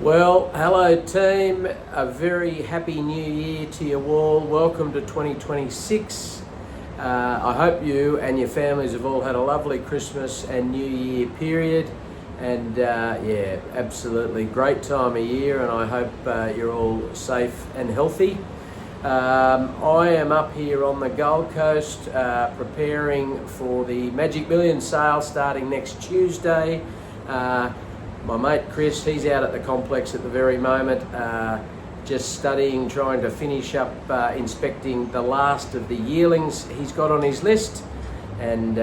Well, hello team, a very happy new year to you all. Welcome to 2026. I hope you and your families have all had a lovely Christmas and New Year period, and absolutely great time of year, and I hope you're all safe and healthy. I am up here on the Gold Coast preparing for the Magic Millions sale starting next Tuesday. My mate Chris, he's out at the complex at the very moment, just studying, trying to finish up inspecting the last of the yearlings he's got on his list, and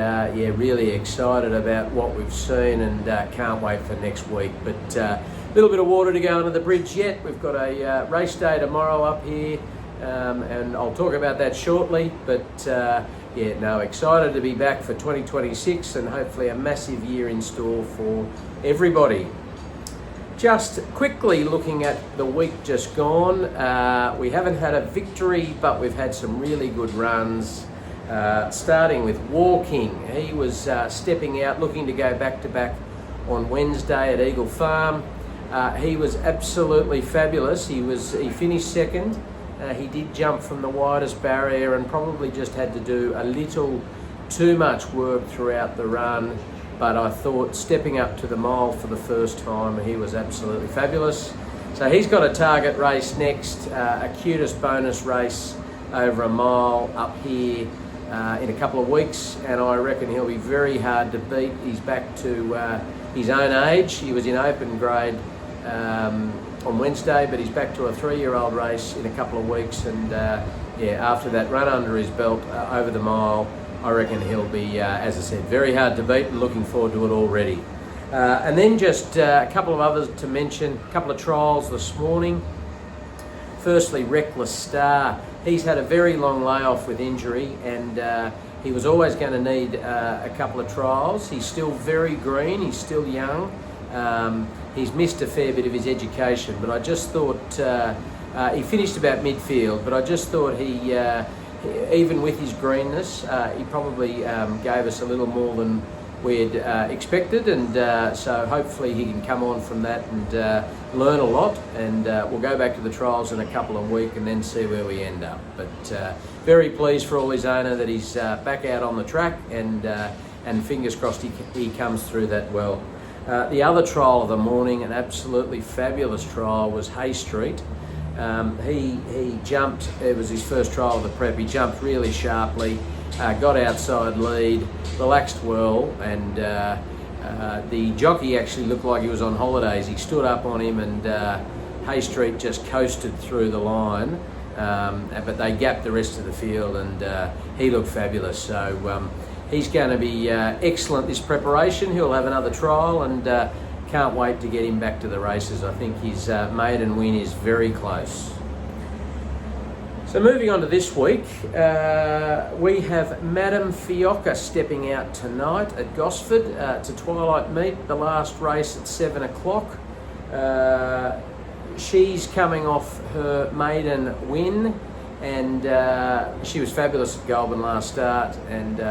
really excited about what we've seen, and can't wait for next week. But a little bit of water to go under the bridge yet. We've got a race day tomorrow up here, and I'll talk about that shortly, but excited to be back for 2026 and hopefully a massive year in store for everybody. Just quickly looking at the week just gone, we haven't had a victory, but we've had some really good runs, starting with War King. He was stepping out, looking to go back-to-back on Wednesday at Eagle Farm. He was absolutely fabulous. He finished second. He did jump from the widest barrier and probably just had to do a little too much work throughout the run, but I thought stepping up to the mile for the first time, he was absolutely fabulous. So he's got a target race next, a cutest bonus race over a mile up here in a couple of weeks, and I reckon he'll be very hard to beat. He's back to his own age. He was in open grade on Wednesday, but he's back to a 3-year-old race in a couple of weeks, and after that run under his belt over the mile, I reckon he'll be, as I said, very hard to beat, and looking forward to it already. And then just a couple of others to mention, a couple of trials this morning. Firstly, Reckless Star. He's had a very long layoff with injury, and he was always going to need a couple of trials. He's still very green, he's still young. He's missed a fair bit of his education, but I just thought he finished about midfield, but I just thought he even with his greenness, he probably gave us a little more than we'd expected, and so hopefully he can come on from that and learn a lot, and we'll go back to the trials in a couple of weeks and then see where we end up. But very pleased for all his owner that he's back out on the track, and fingers crossed he comes through that well. The other trial of the morning, an absolutely fabulous trial, was Hay Street. He jumped, it was his first trial of the prep, he jumped really sharply, got outside lead, relaxed well, and the jockey actually looked like he was on holidays. He stood up on him, and Hay Street just coasted through the line, but they gapped the rest of the field, and he looked fabulous. So he's going to be excellent this preparation. He'll have another trial, and can't wait to get him back to the races. I think his maiden win is very close. So moving on to this week, we have Madame Fiocca stepping out tonight at Gosford. It's a twilight meet, the last race at 7 o'clock. She's coming off her maiden win, and she was fabulous at Goulburn last start, and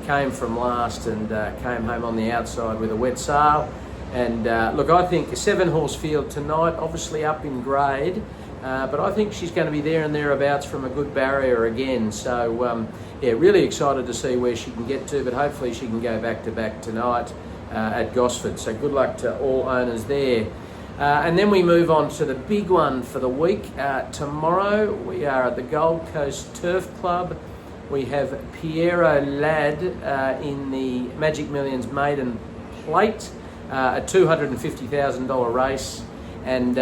came from last, and came home on the outside with a wet sail. And look, I think a 7-horse field tonight, obviously up in grade, but I think she's going to be there and thereabouts from a good barrier again. So really excited to see where she can get to, but hopefully she can go back to back tonight at Gosford. So good luck to all owners there. And then we move on to the big one for the week. Tomorrow we are at the Gold Coast Turf Club. We have Piero Ladd in the Magic Millions maiden plate, a $250,000 race, and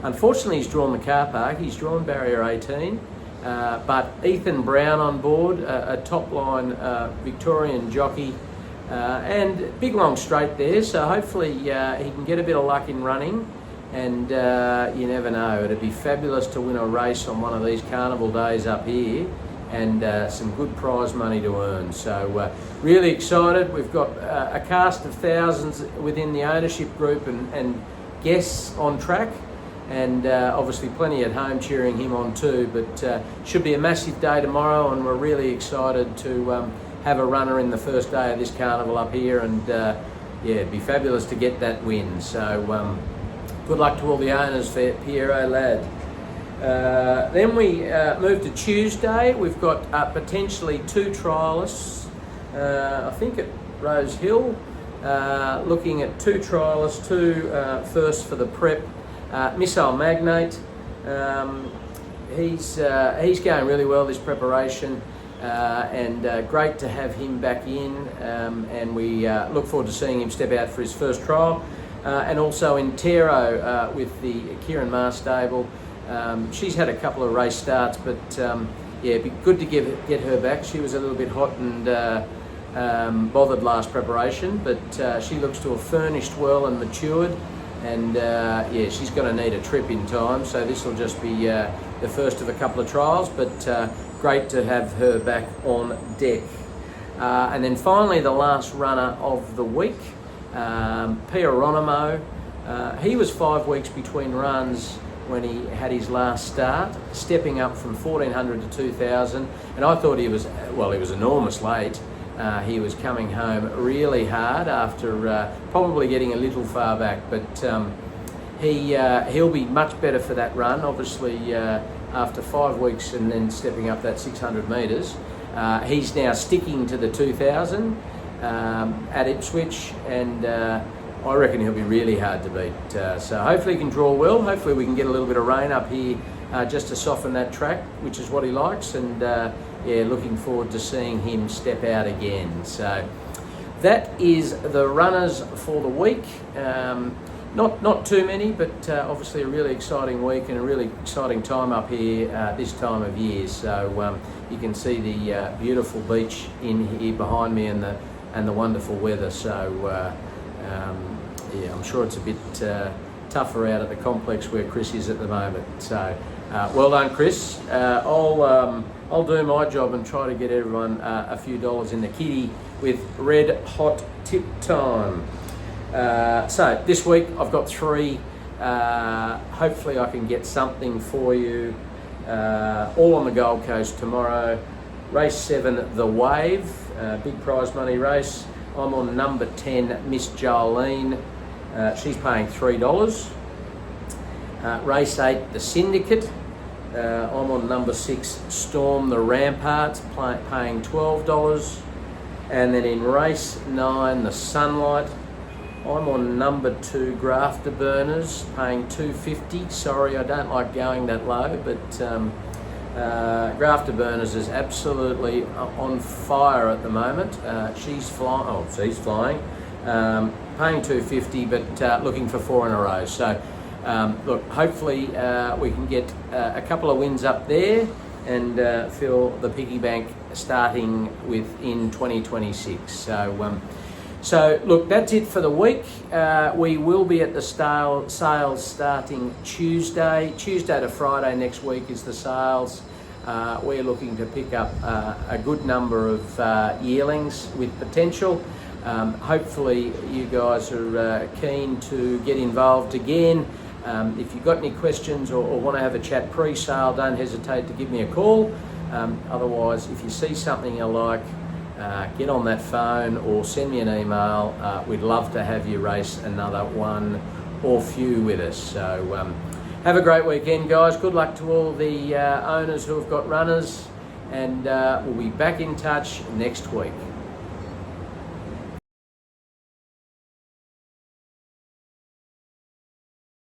unfortunately he's drawn the car park. He's drawn barrier 18, but Ethan Brown on board, a top line Victorian jockey, and big long straight there, so hopefully he can get a bit of luck in running, and you never know, it'd be fabulous to win a race on one of these carnival days up here, and some good prize money to earn. So really excited. We've got a cast of thousands within the ownership group, and guests on track, and obviously plenty at home cheering him on too. But should be a massive day tomorrow, and we're really excited to have a runner in the first day of this carnival up here, and it'd be fabulous to get that win. So good luck to all the owners for Piero Lad. Then we move to Tuesday. We've got potentially 2 trialists, I think at Rose Hill, looking at 2 trialists, 2 first for the prep. Missile Magnate, he's going really well this preparation, and great to have him back in, and we look forward to seeing him step out for his first trial. And also Intero with the Kieran Maher stable. She's had a couple of race starts, but yeah, it'd be good to get her back. She was a little bit hot and bothered last preparation, but she looks to have furnished well and matured, and yeah, she's going to need a trip in time, so this will just be the first of a couple of trials, but great to have her back on deck. And then finally the last runner of the week, Pieronimo. He was 5 weeks between runs when he had his last start, stepping up from 1400 to 2000, and I thought he was enormous late. He was coming home really hard after probably getting a little far back, but he'll be much better for that run, obviously after 5 weeks and then stepping up that 600 metres. He's now sticking to the 2000 at Ipswich, and I reckon he'll be really hard to beat. So hopefully he can draw well. Hopefully we can get a little bit of rain up here just to soften that track, which is what he likes, and yeah, looking forward to seeing him step out again. So that is the runners for the week. Not too many, but obviously a really exciting week and a really exciting time up here this time of year. So you can see the beautiful beach in here behind me and the wonderful weather. So yeah, I'm sure it's a bit tougher out at the complex where Chris is at the moment. So well done, Chris. I'll do my job and try to get everyone a few dollars in the kitty with Red Hot Tip Time. So this week I've got 3. Hopefully I can get something for you. All on the Gold Coast tomorrow. Race 7, The Wave, big prize money race. I'm on number 10, Miss Jolene. She's paying $3. Race 8, The Syndicate. I'm on number 6, Storm the Ramparts, paying $12. And then in race 9, The Sunlight, I'm on number 2, Grafter Burners, paying $2.50. Sorry, I don't like going that low, but Grafter Burners is absolutely on fire at the moment. She's flying, paying $2.50, but looking for 4 in a row. So look, hopefully we can get a couple of wins up there and fill the piggy bank starting within 2026. So look, that's it for the week. We will be at the sales starting Tuesday to Friday next week is the sales. We're looking to pick up a good number of yearlings with potential. Hopefully you guys are keen to get involved again. If you've got any questions or want to have a chat pre-sale, don't hesitate to give me a call. Otherwise, if you see something you like, get on that phone or send me an email. We'd love to have you race another one or few with us. So have a great weekend, guys. Good luck to all the owners who have got runners, and we'll be back in touch next week.